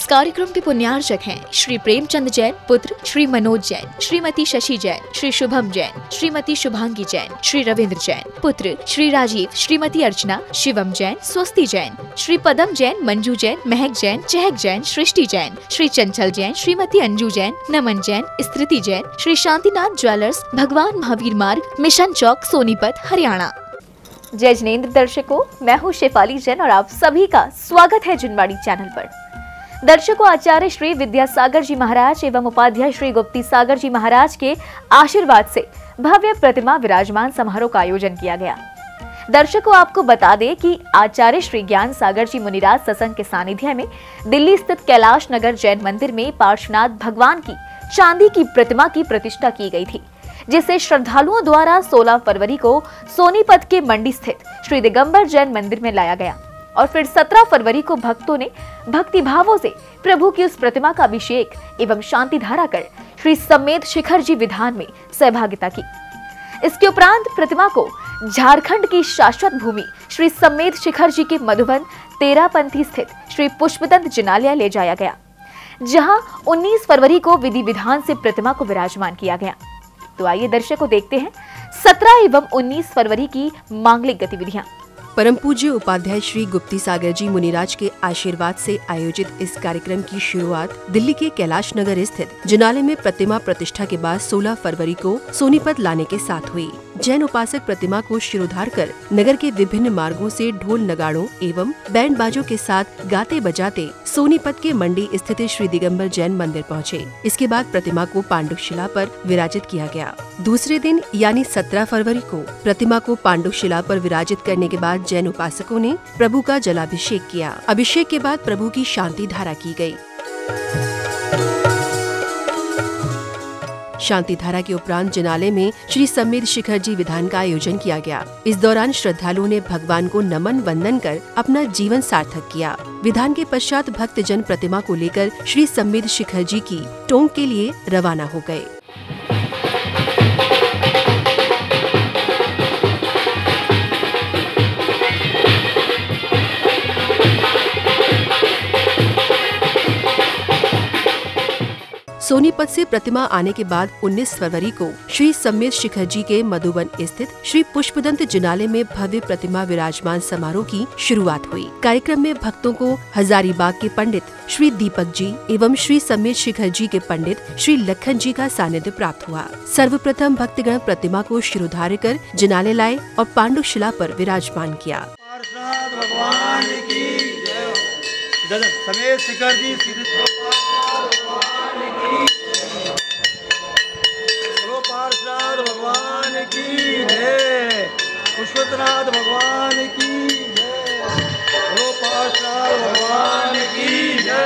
कार्यक्रम के पुण्यार्चक हैं श्री प्रेमचंद जैन, पुत्र श्री मनोज जैन, श्रीमती शशि जैन, श्री शुभम जैन, श्रीमती शुभांगी जैन, श्री रविंद्र जैन, पुत्र श्री राजीव, श्रीमती अर्चना, शिवम जैन, स्वस्ति जैन, श्री पदम जैन, मंजू जैन, महक जैन, चहक जैन, सृष्टि जैन, श्री चंचल जैन, श्रीमती अंजू जैन, नमन जैन, स्थिति जैन, श्री शांतिनाथ ज्वेलर्स, भगवान महावीर मार्ग, मिशन चौक, सोनीपत, हरियाणा। जय जिनेंद्र दर्शकों, मैं हूँ शेफाली जैन और आप सभी का स्वागत है जुनवाड़ी चैनल पर। दर्शकों, आचार्य श्री विद्यासागर जी महाराज एवं उपाध्याय श्री गुप्ती सागर जी महाराज के आशीर्वाद से भव्य प्रतिमा विराजमान समारोह का आयोजन किया गया। दर्शकों, आपको बता दें कि आचार्य श्री ज्ञान सागर जी मुनिराज सत्संग के सानिध्य में दिल्ली स्थित कैलाश नगर जैन मंदिर में पार्श्वनाथ भगवान की चांदी की प्रतिमा की प्रतिष्ठा की गई थी, जिसे श्रद्धालुओं द्वारा 16 फरवरी को सोनीपत के मंडी स्थित श्री दिगंबर जैन मंदिर में लाया गया और फिर 17 फरवरी को भक्तों ने भक्ति भावों से प्रभु की उस प्रतिमा का अभिषेक एवं शांति धारा कर श्री सम्मेद शिखर जी विधान में सहभागिता की। इसके उपरांत प्रतिमा को झारखंड की शाश्वत भूमि श्री सम्मेद शिखर जी के मधुबन 13 पंथी स्थित श्री पुष्पदंत जिनालय ले जाया गया, जहां 19 फरवरी को विधि विधान से प्रतिमा को विराजमान किया गया। तो आइए दर्शकों देखते हैं 17 एवं 19 फरवरी की मांगलिक गतिविधियां। परम पूज्य उपाध्याय श्री गुप्ती सागर जी मुनिराज के आशीर्वाद से आयोजित इस कार्यक्रम की शुरुआत दिल्ली के कैलाश नगर स्थित जिनालय में प्रतिमा प्रतिष्ठा के बाद 16 फरवरी को सोनीपत लाने के साथ हुई। जैन उपासक प्रतिमा को शिरोधार कर नगर के विभिन्न मार्गों से ढोल नगाड़ों एवं बैंड बाजों के साथ गाते बजाते सोनीपत के मंडी स्थित श्री दिगंबर जैन मंदिर पहुँचे। इसके बाद प्रतिमा को पांडुशिला पर विराजित किया गया। दूसरे दिन यानी 17 फरवरी को प्रतिमा को पांडुशिला पर विराजित करने के बाद जैन उपासकों ने प्रभु का जलाभिषेक किया। अभिषेक के बाद प्रभु की शांति धारा की गई। शांति धारा के उपरांत जिनालय में श्री सम्मेद शिखर जी विधान का आयोजन किया गया। इस दौरान श्रद्धालुओं ने भगवान को नमन वंदन कर अपना जीवन सार्थक किया। विधान के पश्चात भक्तजन प्रतिमा को लेकर श्री सम्मेद शिखर जी की टोंक के लिए रवाना हो गए। सोनीपत से प्रतिमा आने के बाद 19 फरवरी को श्री सम्मेद शिखर जी के मधुबन स्थित श्री पुष्पदंत जिनालय में भव्य प्रतिमा विराजमान समारोह की शुरुआत हुई। कार्यक्रम में भक्तों को हजारीबाग के पंडित श्री दीपक जी एवं श्री सम्मेद शिखर जी के पंडित श्री लखन जी का सानिध्य प्राप्त हुआ। सर्वप्रथम भक्तगण प्रतिमा को शिरोधार्य कर जिनालय लाए और पांडुशिला पर विराजमान किया। भगवान की जय, पुष्पनाथ भगवान की जय, बोलो पार्षद भगवान की जय।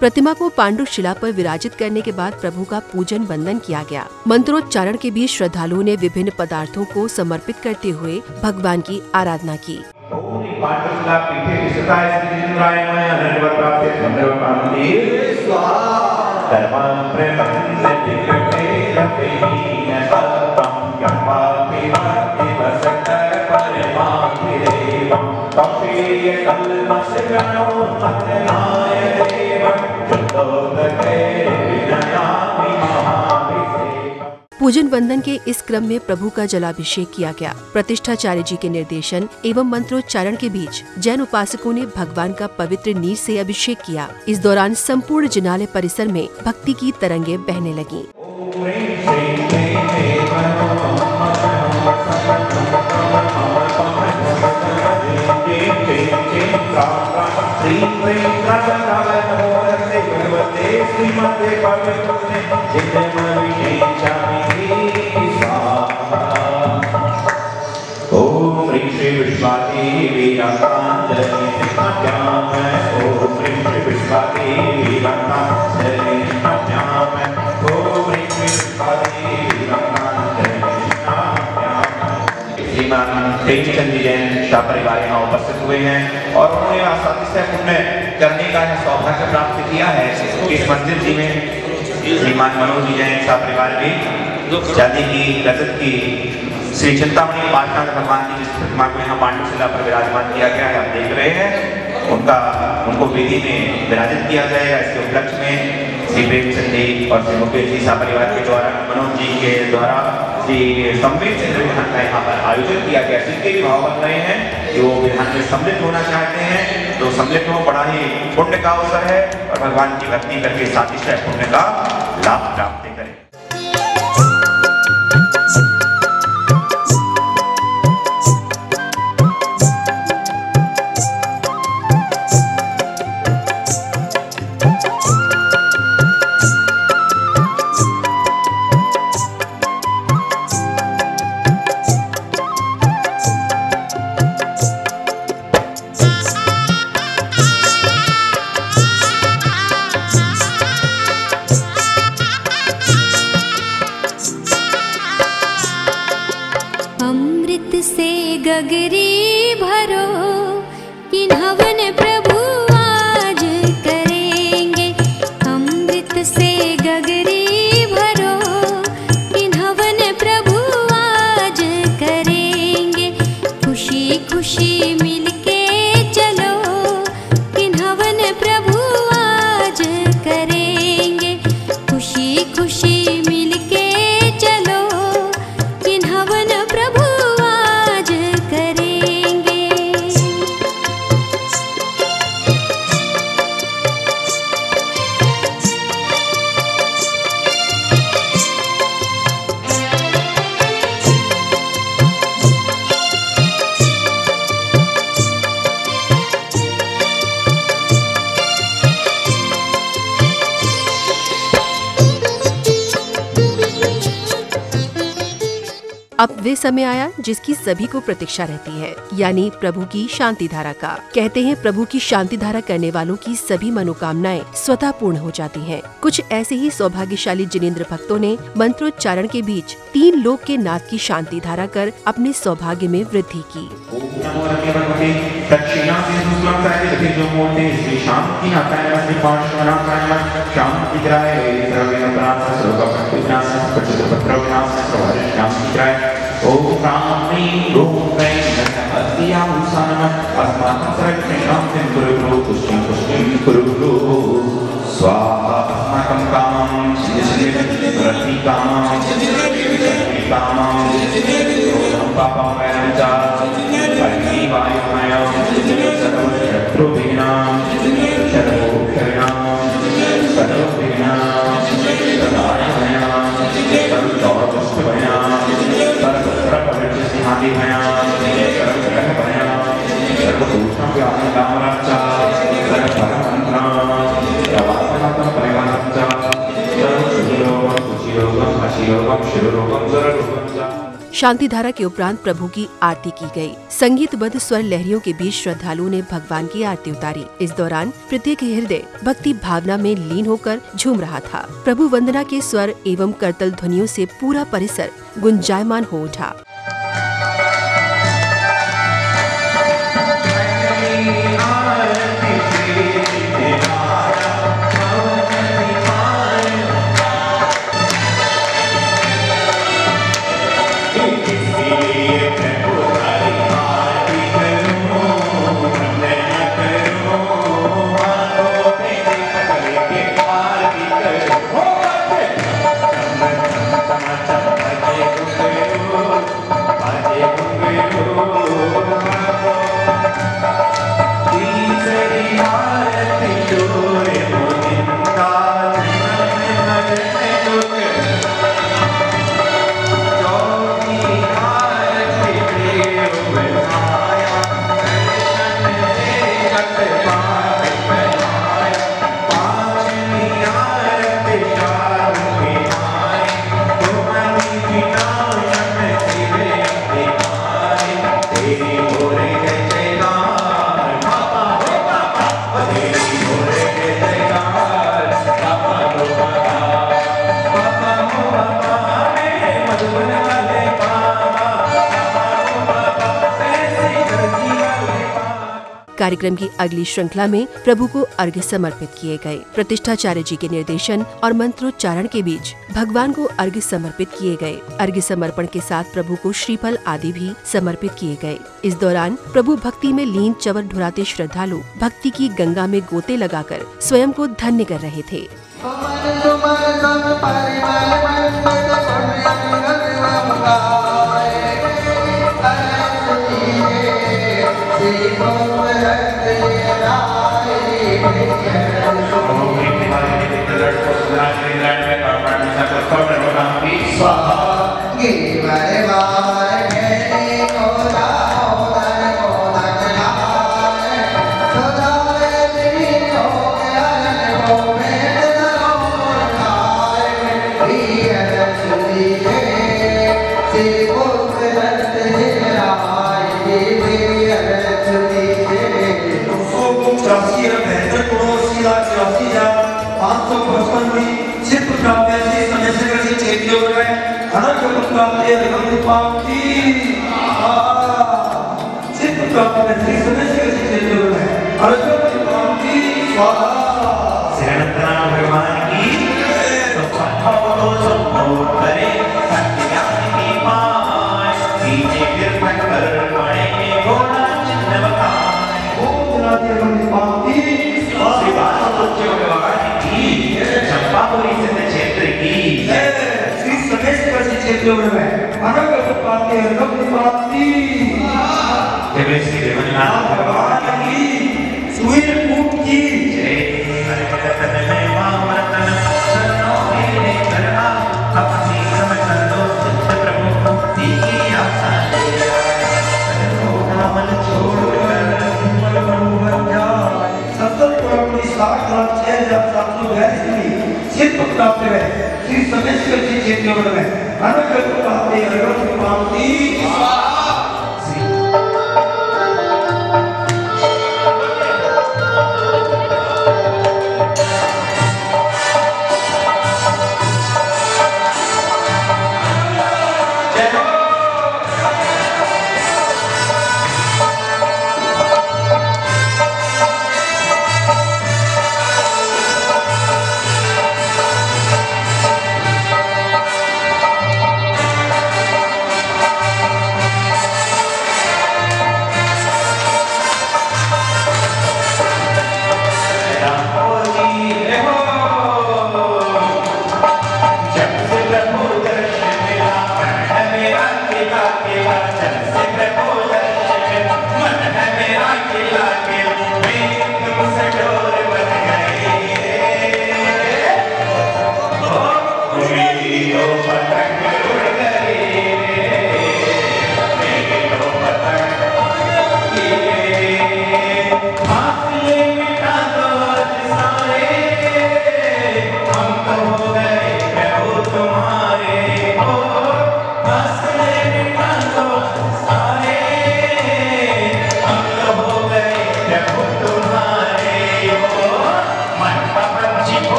प्रतिमा को पांडुशिला पर विराजित करने के बाद प्रभु का पूजन वंदन किया गया। मंत्रोच्चारण के बीच श्रद्धालुओं ने विभिन्न पदार्थों को समर्पित करते हुए भगवान की आराधना की। पूजन वंदन के इस क्रम में प्रभु का जलाभिषेक किया गया। प्रतिष्ठाचार्य जी के निर्देशन एवं मंत्रोच्चारण के बीच जैन उपासकों ने भगवान का पवित्र नीर से अभिषेक किया। इस दौरान संपूर्ण जिनालय परिसर में भक्ति की तरंगे बहने लगीं। ओम श्री विश्वादेवी श्रीमान प्रेमचंद जी जैन शाह परिवार यहाँ उपस्थित हुए हैं और उन्होंने सातिशय पुण्य करने का सौभाग्य प्राप्त किया है। इस मंदिर जी में श्रीमान मनोज जी जैन शाह परिवार भी चांदी की रजत की श्री चिंतामणि पाटनाथ भगवान की जिस प्रतिमा को यहाँ पांडुशिला पर विराजमान किया गया है, आप देख रहे हैं, उनको वेदी में विराजित किया जाएगा। इसके उपलक्ष्य में श्री प्रेमचंद जी और श्री मुकेश जी शाह परिवार के द्वारा, मनोज जी के द्वारा श्री सम्मिलित विधान का यहाँ पर आयोजन किया गया। जिनके भी भाव बन रहे हैं जो विधान में सम्मिलित होना चाहते हैं तो सम्मिलित हो, बड़ा ही पुण्य का अवसर है और भगवान की भक्ति करके सातिशय पुण्य का लाभ प्राप्त करें। गगरी भरो किन्हवन प्रभु आज करेंगे। अमृत से गगरी भरो किन्हवन प्रभु आज करेंगे। खुशी खुशी मिलके चलो किन्हवन प्रभु आज करेंगे। खुशी खुशी मिलके चलो किन्हवन प्रभु अब वे समय आया जिसकी सभी को प्रतीक्षा रहती है, यानी प्रभु की शांति धारा का। कहते हैं प्रभु की शांति धारा करने वालों की सभी मनोकामनाएं स्वतः पूर्ण हो जाती हैं। कुछ ऐसे ही सौभाग्यशाली जिनेंद्र भक्तों ने मंत्रोच्चारण के बीच 3 लोक के नाथ की शांति धारा कर अपने सौभाग्य में वृद्धि की। ओम प्राणी रूपे नमस्तिया मुसानम अस्माकं सर्वक्षेत्रं गुरुगुरु पुष्टिं गुरुगुरु स्वाहा। अस्माकं कामं रति कामं पापं वयं च परिवायुमयं सर्वशत्रुभिर्नां सर्वोक्षरिणां सर्वभिर्नां सदायमयां सर्वदौर्दुष्टभयां शांति धारा के उपरांत प्रभु की आरती की गई। संगीतबद्ध स्वर लहरियों के बीच श्रद्धालुओं ने भगवान की आरती उतारी। इस दौरान प्रत्येक हृदय भक्ति भावना में लीन होकर झूम रहा था। प्रभु वंदना के स्वर एवं करतल ध्वनियों से पूरा परिसर गुंजायमान हो उठा। कार्यक्रम की अगली श्रृंखला में प्रभु को अर्घ्य समर्पित किए गए। प्रतिष्ठाचार्य जी के निर्देशन और मंत्रोच्चारण के बीच भगवान को अर्घ्य समर्पित किए गए। अर्घ्य समर्पण के साथ प्रभु को श्रीफल आदि भी समर्पित किए गए। इस दौरान प्रभु भक्ति में लीन चवर ढुराते श्रद्धालु भक्ति की गंगा में गोते लगाकर स्वयं को धन्य कर रहे थे।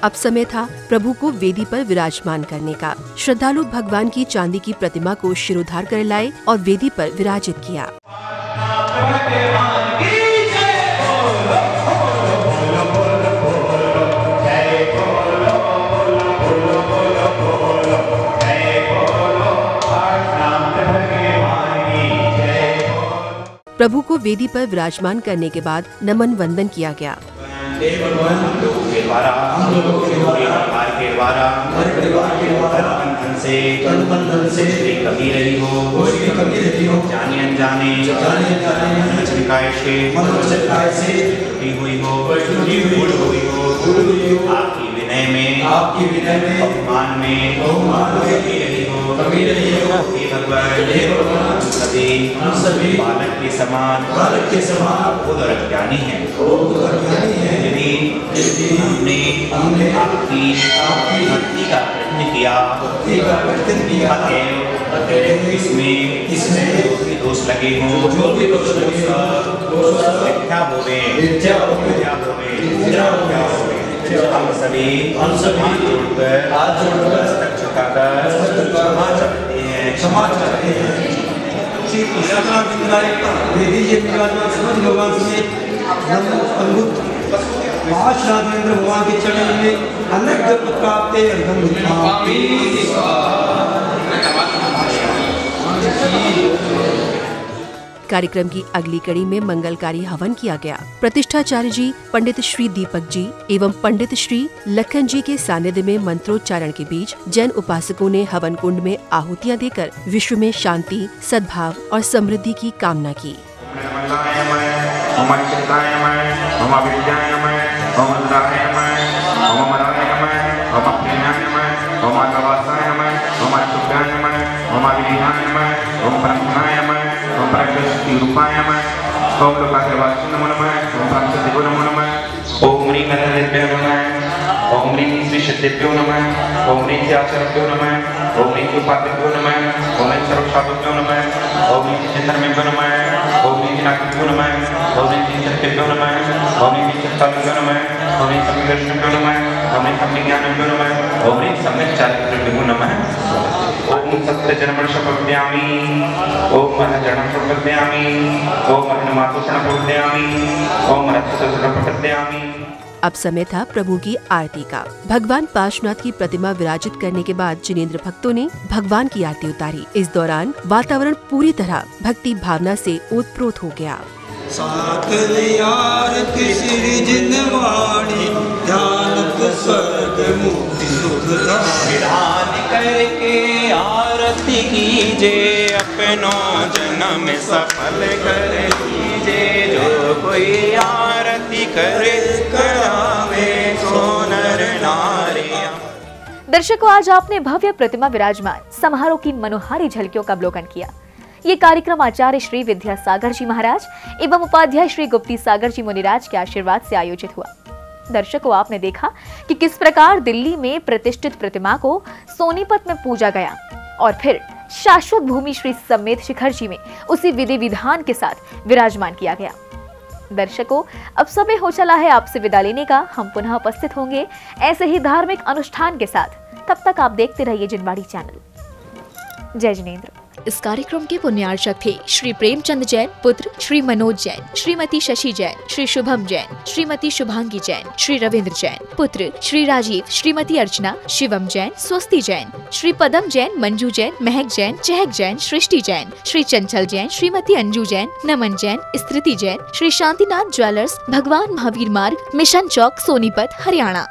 अब समय था प्रभु को वेदी पर विराजमान करने का। श्रद्धालु भगवान की चांदी की प्रतिमा को शिरोधार कर लाए और वेदी पर विराजित किया। प्रभु को वेदी पर विराजमान करने के बाद नमन वंदन किया गया। हम लोगों के द्वारा पूरे परिवार के द्वारा तन मन धन से कभी रही हो जाने अनजाने शिकायत से टूटी हुई हो भूल हुई हो आपकी विनय में अपमान में कभी रही हो हे भगवान सभी बालक के समान खुद और अज्ञानी है यदि हमने आपकी भक्ति का प्रयत्न किया इसमें दोष लगे हों मिथ्या होवे हम सभी हाथ जोड़कर मस्तक झुकाकर क्षमा चाहते हैं श्री भगवान से महाश्राद्धेंद्र भगवान के चरण में अनेक जप प्राप्ते कार्यक्रम की अगली कड़ी में मंगलकारी हवन किया गया। प्रतिष्ठाचार्य जी, पंडित श्री दीपक जी एवं पंडित श्री लखन जी के सानिध्य में मंत्रोच्चारण के बीच जैन उपासकों ने हवन कुंड में आहुतियां देकर विश्व में शांति, सद्भाव और समृद्धि की कामना की। ओम ह्रीं गणपतिभ्यो नमः। ओम ह्रीं श्री सिद्धेभ्यो नमः। ओम ह्रीं आचार्यभ्यो नमः। ओम ह्रीं उपाध्येभ्यो नमः। ओम ह्रीं सर्वशास्त्रेभ्यो नमः। ओम ह्रीं चिंतनमेभ्यो नमः। ओम ह्रीं नागेभ्यो नमः। ओम ह्रीं चिंतनमेभ्यो नमः। ओम ह्रीं चित्ताभ्यो नमः। ओम ह्रीं सम्यग्दर्शनेभ्यो नमः। ओम ह्रीं सम्यज्ञानेभ्यो नमः। ओम ह्रीं सम्यक्चारित्रेभ्यो नमः। ओम सत्यजन्मं शपथयामि। ओम महजनं शपथयामि। ओम महनमातुषणं शपथयामि। ओम रक्षसुषणं शपथयामि। अब समय था प्रभु की आरती का। भगवान पार्श्वनाथ की प्रतिमा विराजित करने के बाद जिनेंद्र भक्तों ने भगवान की आरती उतारी। इस दौरान वातावरण पूरी तरह भक्ति भावना से ओतप्रोत हो गया। आरती श्री जिनवाणी ध्यानत स्वर्ग मुक्ति सुख विधान करके आरती कीजे अपनों जन्म सफल कर लीजे जो कोई आरती करे करावे सोनर नारिया। दर्शकों, आज आपने भव्य प्रतिमा विराजमान समारोह की मनोहारी झलकियों का अवलोकन किया। ये कार्यक्रम आचार्य श्री विद्यासागर जी महाराज एवं उपाध्याय श्री गुप्ती सागर जी मुनिराज के आशीर्वाद से आयोजित हुआ। दर्शकों, आपने देखा कि किस प्रकार दिल्ली में प्रतिष्ठित प्रतिमा को सोनीपत में पूजा गया और फिर शाश्वत भूमि श्री समेत शिखर जी में उसी विधि विधान के साथ विराजमान किया गया। दर्शकों, अब समय हो चला है आपसे विदा लेने का। हम पुनः उपस्थित होंगे ऐसे ही धार्मिक अनुष्ठान के साथ। तब तक आप देखते रहिए जिनवाणी चैनल। जय जिनेंद्र। इस कार्यक्रम के पुण्यार्चक थे श्री प्रेमचंद जैन, पुत्र श्री मनोज जैन, श्रीमती शशि जैन, श्री शुभम जैन, श्रीमती शुभांगी जैन, श्री रविंद्र जैन, पुत्र श्री राजीव, श्रीमती अर्चना, शिवम जैन, स्वस्ति जैन, श्री पदम जैन, मंजू जैन, महक जैन, चहक जैन, सृष्टि जैन, श्री चंचल जैन, श्रीमती अंजू जैन, नमन जैन, स्थिति जैन, श्री शांतिनाथ ज्वेलर्स, भगवान महावीर मार्ग, मिशन चौक, सोनीपत, हरियाणा।